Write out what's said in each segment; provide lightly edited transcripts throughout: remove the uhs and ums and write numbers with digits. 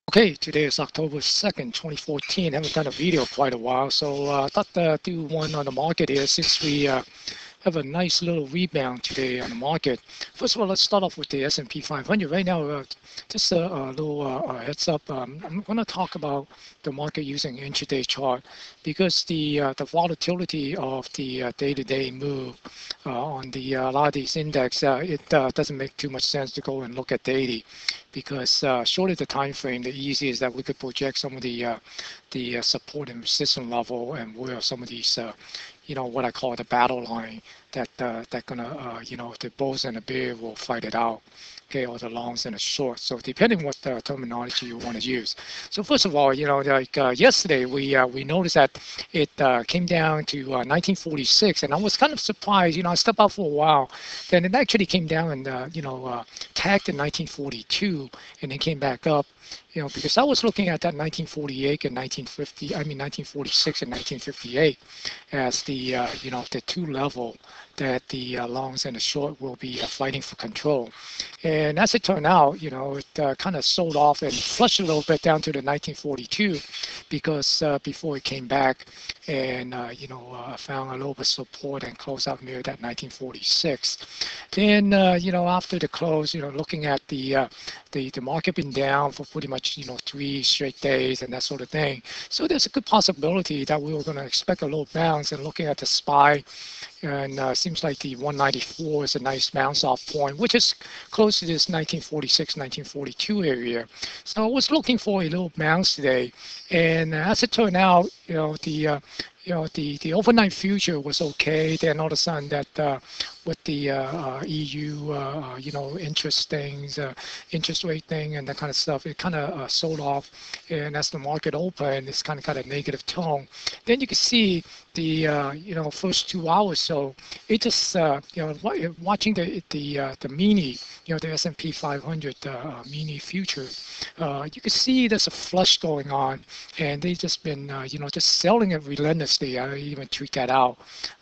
Okay, today is October 2nd, 2014. Haven't done a video quite a while, so I thought do one on the market here since we have a nice little rebound today on the market. First of all, let's start off with the S&P 500. Right now, just a little heads up. I'm going to talk about the market using intraday chart because the volatility of the day-to-day move on a lot of these index, it doesn't make too much sense to go and look at daily because shorter the time frame, the easier is that we could project some of the support and resistance level and where some of these what I call the battle line that gonna the bulls and the bear will fight it out, okay, or the longs and the shorts. So depending what terminology you want to use. So first of all, like yesterday we noticed that it came down to 1946, and I was kind of surprised. I stepped out for a while, then it actually came down and tagged in 1942, and then came back up. Because I was looking at that 1948 and 1950, I mean 1946 and 1958 as the two level that the longs and the short will be fighting for control. And as it turned out, it kind of sold off and flushed a little bit down to the 1942 because before it came back and found a little bit of support and closed out near that 1946. Then after the close, looking at the market been down for pretty much 3 straight days and that sort of thing. So there's a good possibility that we were going to expect a little bounce. And looking at the SPY, and seems like the 194 is a nice bounce off point, which is close to this 1946, 1942 area. So I was looking for a little bounce today, and as it turned out, the overnight future was okay. Then all of a sudden that with the EU, interest things, interest rate thing, and that kind of stuff, it kind of sold off. And as the market opened, it's kind of got a negative tone. Then you can see the first 2 hours. So it just watching the mini, the S&P 500 mini future, you can see there's a flush going on, and they just been just selling it relentlessly. I even tweet that out,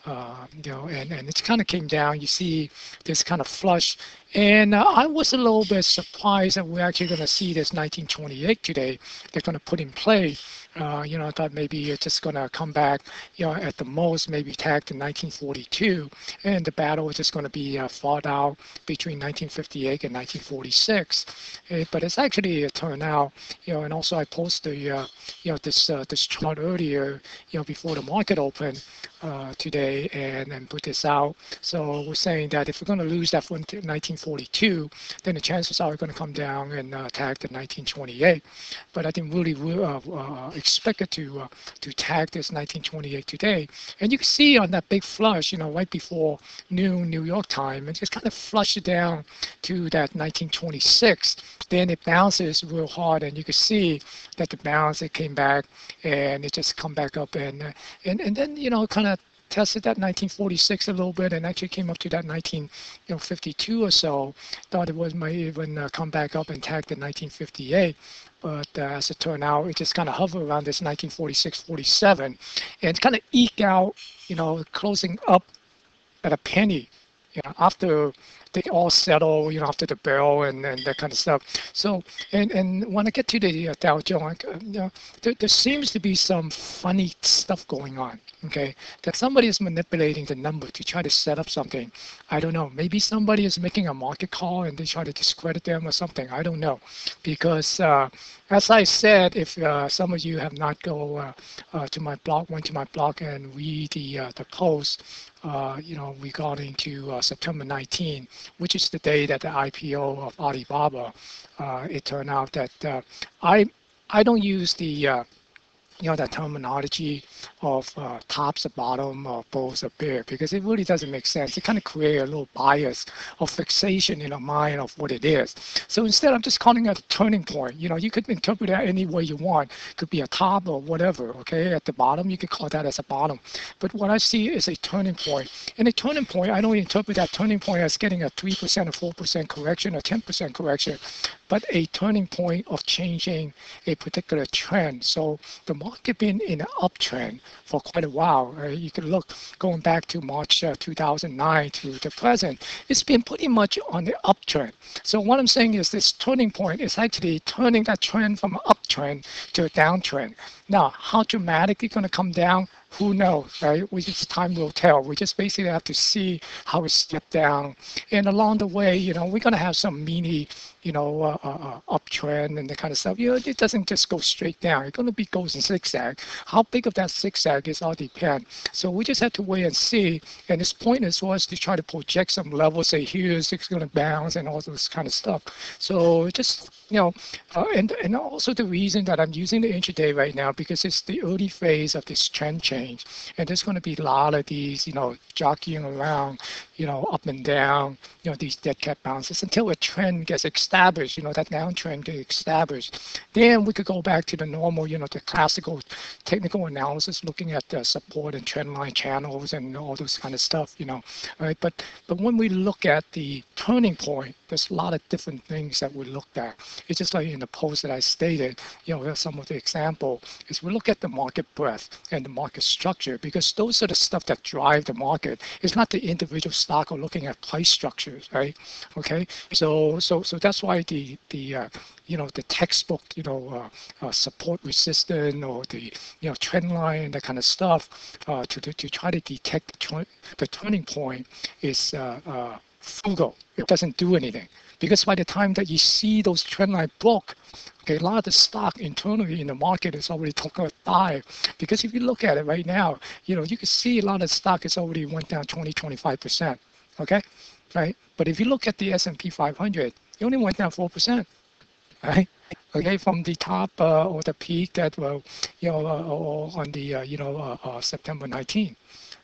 and it kind of came down. You see this kind of flush. And I was a little bit surprised that we're actually going to see this 1928 today. They're going to put in play. I thought maybe it's just going to come back, at the most, maybe tagged to 1942. And the battle is just going to be fought out between 1958 and 1946. But it's actually turned out, and also I posted, this chart earlier, before the market opened today and put this out. So we're saying that if we're going to lose that for 1942, then the chances are going to come down and tag the 1928. But I think really expect it to tag this 1928 today. And you can see on that big flush, right before noon New York time, it just kind of flushed it down to that 1926. Then it bounces real hard, and you can see that the bounce, it came back and it just come back up and then kind of tested that 1946 a little bit and actually came up to that 1952 or so. Thought it might even come back up and tag the 1958. But as it turned out, it just kind of hovered around this 1946, 47 and kind of eke out, closing up at a penny, after they all settle, after the bell and that kind of stuff. So, and when I get to the Dow Jones, there seems to be some funny stuff going on, okay? That somebody is manipulating the number to try to set up something. I don't know. Maybe somebody is making a market call and they try to discredit them or something. I don't know. Because as I said, if some of you have not went to my blog and read the post, regarding to September 19, which is the day that the IPO of Alibaba, it turned out that I don't use the that terminology of tops or bottom or bulls or bear, because it really doesn't make sense. It kind of creates a little bias or fixation in our mind of what it is. So instead, I'm just calling it a turning point. You could interpret that any way you want. It could be a top or whatever, okay? At the bottom, you could call that as a bottom. But what I see is a turning point. And a turning point, I don't interpret that turning point as getting a 3% or 4% correction or 10% correction. but a turning point of changing a particular trend. So the market been in an uptrend for quite a while. You can look going back to March 2009 to the present, it's been pretty much on the uptrend. So what I'm saying is this turning point is actually turning that trend from an uptrend to a downtrend. Now, how dramatically going to come down? Who knows, right? Time will tell. We just basically have to see how it steps down. And along the way, we're going to have some mini, uptrend and that kind of stuff. It doesn't just go straight down. It's going to be goes in zigzag. How big of that zigzag is all depend. So we just have to wait and see. And this point is for us to try to project some levels, say here's it's going to bounce and all this kind of stuff. So just, and also the reason that I'm using the intraday right now, because it's the early phase of this trend change. And there's going to be a lot of these, jockeying around, up and down, these dead cat bounces until a trend gets established, that downtrend gets established. Then we could go back to the normal, the classical technical analysis, looking at the support and trend line channels and all those kind of stuff, right? But when we look at the turning point, there's a lot of different things that we looked at. It's just like in the post that I stated, some of the example is we look at the market breadth and the market structure, because those are the stuff that drive the market. It's not the individual stock or looking at price structures, right? Okay, so that's why the textbook, support resistance or the trend line, that kind of stuff, to try to detect the turning point is frugal. It doesn't do anything, because by the time that you see those trend line broke, okay, a lot of the stock internally in the market is already talking about dive. Because if you look at it right now, you can see a lot of the stock is already went down 20-25%. Okay, right? But if you look at the S&P 500, it only went down 4%. Right? Okay, from the top or the peak that on the September 19th.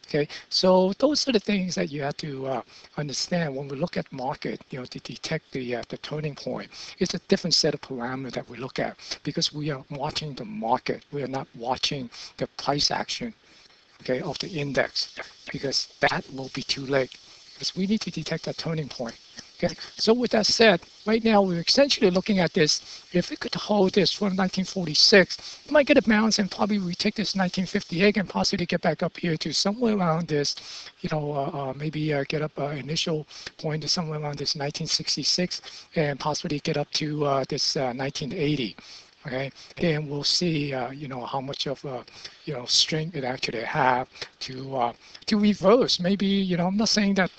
Okay, so those are the things that you have to understand when we look at market, to detect the turning point. It's a different set of parameters that we look at, because we are watching the market. We are not watching the price action, okay, of the index, because that will be too late, because we need to detect that turning point. Okay, so with that said, right now we're essentially looking at this. If we could hold this from 1946, we might get a bounce and probably retake this 1958 and possibly get back up here to somewhere around this, maybe get up initial point to somewhere around this 1966 and possibly get up to this 1980. Okay, and we'll see, how much of strength it actually have to reverse. Maybe, I'm not saying that,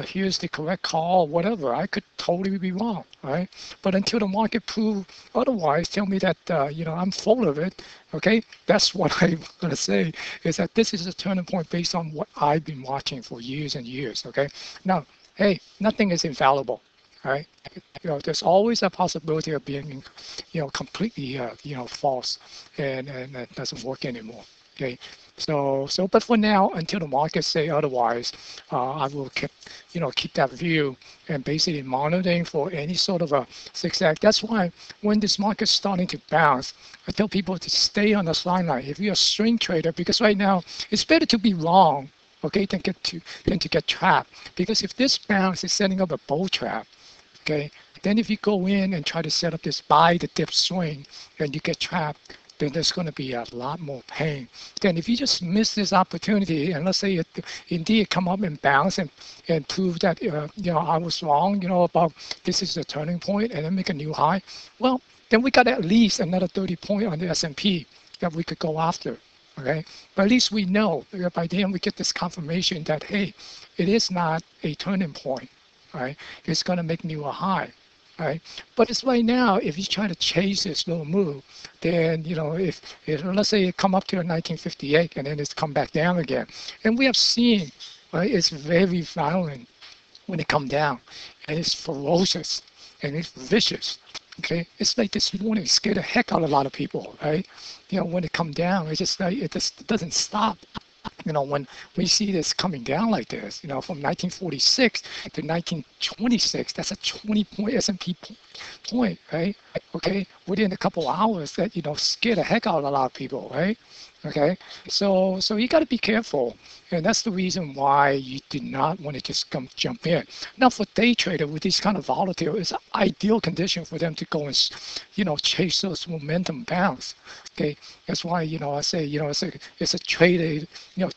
here's the correct call, whatever. I could totally be wrong, right? But until the market prove otherwise, tell me that, I'm full of it. Okay, that's what I'm gonna say, is that this is a turning point based on what I've been watching for years and years. Okay, now, hey, nothing is infallible. All right, there's always a possibility of being, completely, false, and that doesn't work anymore. Okay, but for now, until the markets say otherwise, I will keep that view and basically monitoring for any sort of a zigzag. That's why when this market's starting to bounce, I tell people to stay on the sideline. If you're a swing trader, because right now it's better to be wrong, okay, than to get trapped. Because if this bounce is setting up a bull trap, okay, then if you go in and try to set up this buy the dip swing and you get trapped, then there's going to be a lot more pain. Then if you just miss this opportunity, and let's say it indeed come up and bounce and prove that, I was wrong, about this is the turning point, and then make a new high, well, then we got at least another 30 point on the S&P that we could go after. Okay, but at least we know that by then we get this confirmation that, hey, it is not a turning point. Right, it's going to make new a high, right? But it's right now, if you try to chase this little move, then, if let's say it come up to a 1958 and then it's come back down again. And we have seen, right, it's very violent when it come down, and it's ferocious and it's vicious. Okay, it's like this morning, it scared the heck out of a lot of people, right? When it come down, it's just like, it just doesn't stop. When we see this coming down like this, from 1946 to 1926, that's a 20-point S&P point, right? Okay, within a couple hours, that, scared the heck out of a lot of people, right? Okay, so you got to be careful, and that's the reason why you do not want to just come jump in. Now, for day trader with this kind of volatile, it's an ideal condition for them to go and chase those momentum bounce. Okay, that's why I say it's a trader,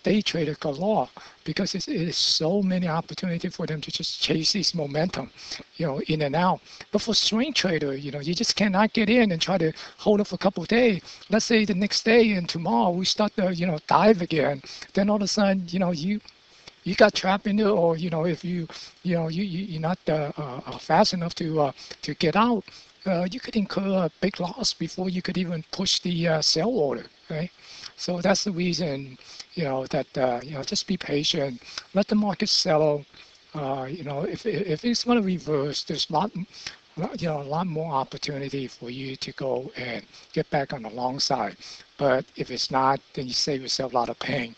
day trader galore, because it is so many opportunity for them to just chase this momentum, in and out. But for swing trader, you just cannot get in and try to hold it for a couple of days. Let's say the next day and tomorrow we start to dive again, then all of a sudden you got trapped in it, or if you're not fast enough to get out, you could incur a big loss before you could even push the sell order, right? So that's the reason, that just be patient, let the market settle. If it's going to reverse, there's a lot more opportunity for you to go and get back on the long side. But if it's not, then you save yourself a lot of pain.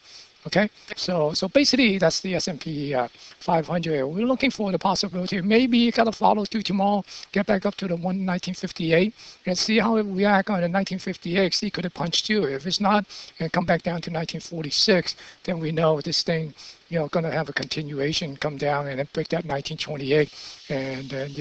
Okay, so basically that's the S&P 500. We're looking for the possibility. Maybe you got to follow through tomorrow, get back up to the 1958, and see how it react on the 1958. See, could it punch through? If it's not, and come back down to 1946, then we know this thing, going to have a continuation, come down and then break that 1928, and then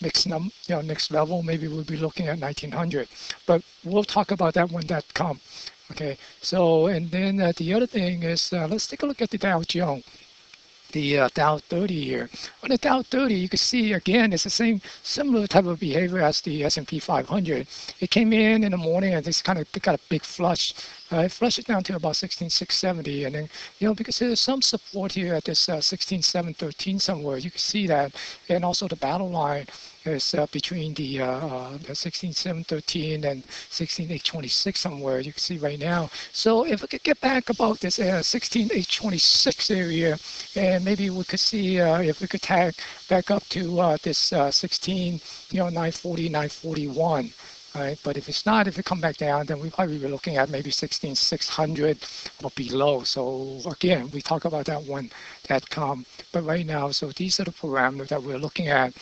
next level, maybe we'll be looking at 1900. But we'll talk about that when that comes. Okay, so and then the other thing is, let's take a look at the Dow Jones, the Dow 30 here. On the Dow 30, you can see again it's the same similar type of behavior as the S&P 500. It came in the morning and this kind of got a big flush. It flushed it down to about 16,670, and then because there's some support here at this 16,713 somewhere. You can see that, and also the battle line is between the 16,713 and 16,826 somewhere. You can see right now. So if we could get back about this 16,826 area, and maybe we could see if we could tag back up to this 16, 940, 941. Right, but if it's not, if it come back down, then we probably be looking at maybe 16,600 or below. So again, we talk about that one that come. But right now, so these are the parameters that we're looking at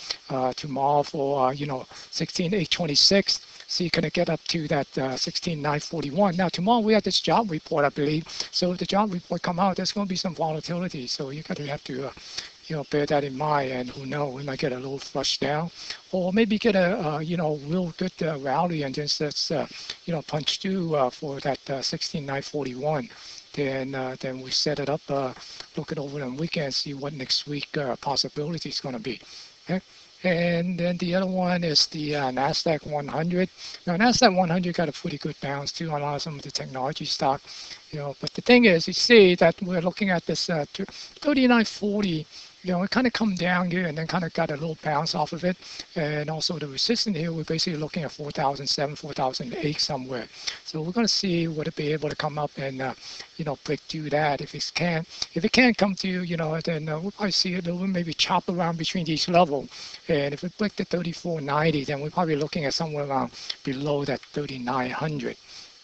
tomorrow for 16,826. So you're going to get up to that 16,941. Now tomorrow we have this job report, I believe. So if the job report come out, there's going to be some volatility. So you got to have to bear that in mind, and who knows, we might get a little flush down, or maybe get a real good rally and just punch through for that 16,941. Then we set it up, look it over the weekend, see what next week possibility is going to be. Okay? And then the other one is the NASDAQ 100. Now, NASDAQ 100 got a pretty good bounce too on some of the technology stock. But the thing is, you see that we're looking at this 3940. It kind of come down here and then kind of got a little bounce off of it. And also the resistance here, we're basically looking at 4,007, 4,008 somewhere. So we're going to see would it be able to come up and, break through that. If it can't come through, then we'll probably see it a little maybe chop around between these levels. And if it break the 3490, then we're probably looking at somewhere around below that 3900.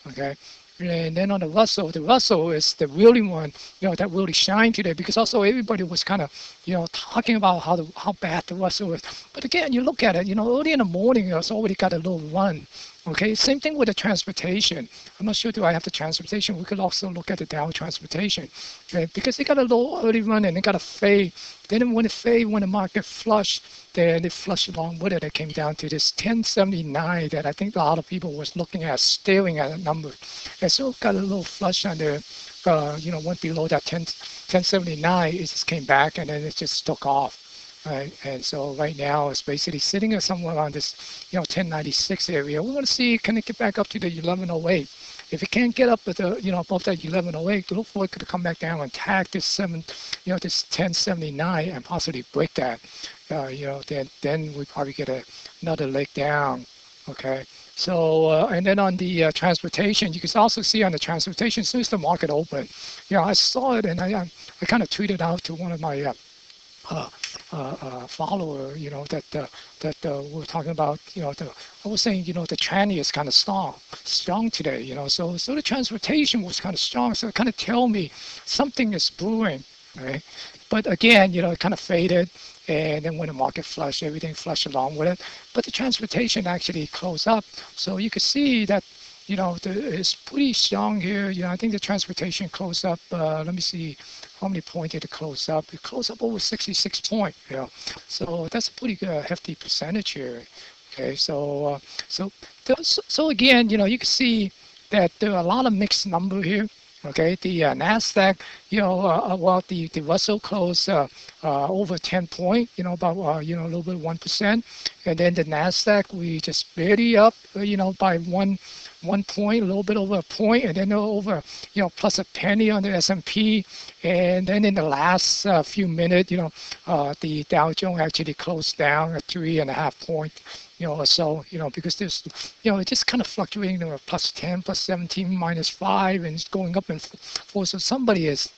Okay. And then on the Russell is the really one, that really shined today, because also everybody was kind of, talking about how bad the Russell is. But again, you look at it, early in the morning, it's already got a little run. Okay, same thing with the transportation. I'm not sure do I have the transportation. We could also look at the Dow transportation, okay? Because they got a little early run and they got a fade. Then when it fade, when the market flushed, then it flushed along with it. It came down to this 1079 that I think a lot of people was looking at, staring at a number. And so it got a little flush under, went below that 1079. It just came back and then it just took off. Right, and so right now it's basically sitting somewhere around this, 1096 area. We want to see, can it get back up to the 1108? If it can't get up at the, above that 1108, look for it to come back down and tag this this 1079 and possibly break that. Then we probably get another leg down. Okay. So and then on the transportation, you can also see on the transportation, as soon as the market opened, I saw it and I kind of tweeted out to one of my follower, that we're talking about, I was saying, the tranny is kind of strong today, so the transportation was kind of strong, so it kind of tell me something is brewing, right? But again, it kind of faded, and then when the market flushed, everything flushed along with it, but the transportation actually closed up, so you could see that it's pretty strong here. I think the transportation closed up. Let me see how many points did it close up. It closed up over 66 points. So that's a pretty good, hefty percentage here. Okay, so again, you can see that there are a lot of mixed number here. Okay, the Nasdaq, well, the Russell closed over 10 point, about a little bit 1%, and then the Nasdaq we just barely up, by one point, a little bit over a point, and then over, plus a penny on the S&P, and then in the last few minutes, the Dow Jones actually closed down at 3.5 point, or so, because there's, it's just kind of fluctuating, plus 10, plus 17, minus 5, and it's going up and forth. So somebody is,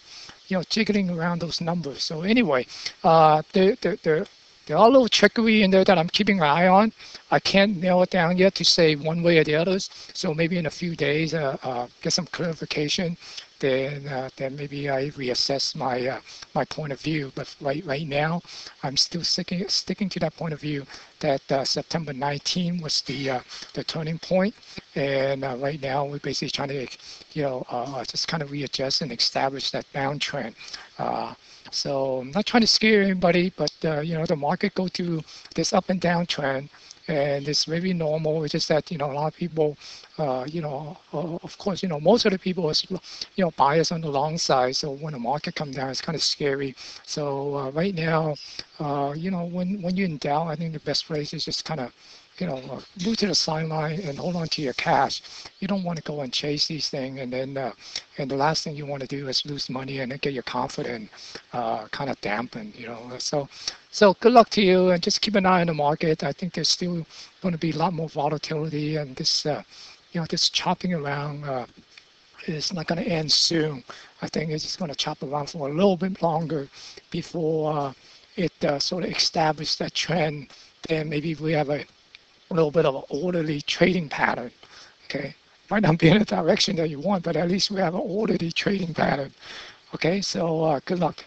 jiggling around those numbers. So anyway, there are a little trickery in there that I'm keeping an eye on. I can't nail it down yet to say one way or the others. So maybe in a few days, get some clarification. Then maybe I reassess my point of view. But right now, I'm still sticking to that point of view that September 19 was the turning point. And right now, we're basically trying to, just kind of readjust and establish that downtrend. So I'm not trying to scare anybody, but the market go through this up and down trend, and it's very normal. It's just that a lot of people, of course, most of the people is biased on the long side. So when the market comes down, it's kind of scary. So right now, when you're in doubt, I think the best place is just kind of move to the sideline and hold on to your cash. You don't want to go and chase these things, and then and the last thing you want to do is lose money and then get your confidence kind of dampened. So good luck to you, and just keep an eye on the market. I think there's still going to be a lot more volatility, and this this chopping around is not going to end soon. I think it's just going to chop around for a little bit longer before it sort of establishes that trend. Then maybe we have a little bit of an orderly trading pattern. Okay, might not be in the direction that you want, but at least we have an orderly trading pattern. Okay, so good luck.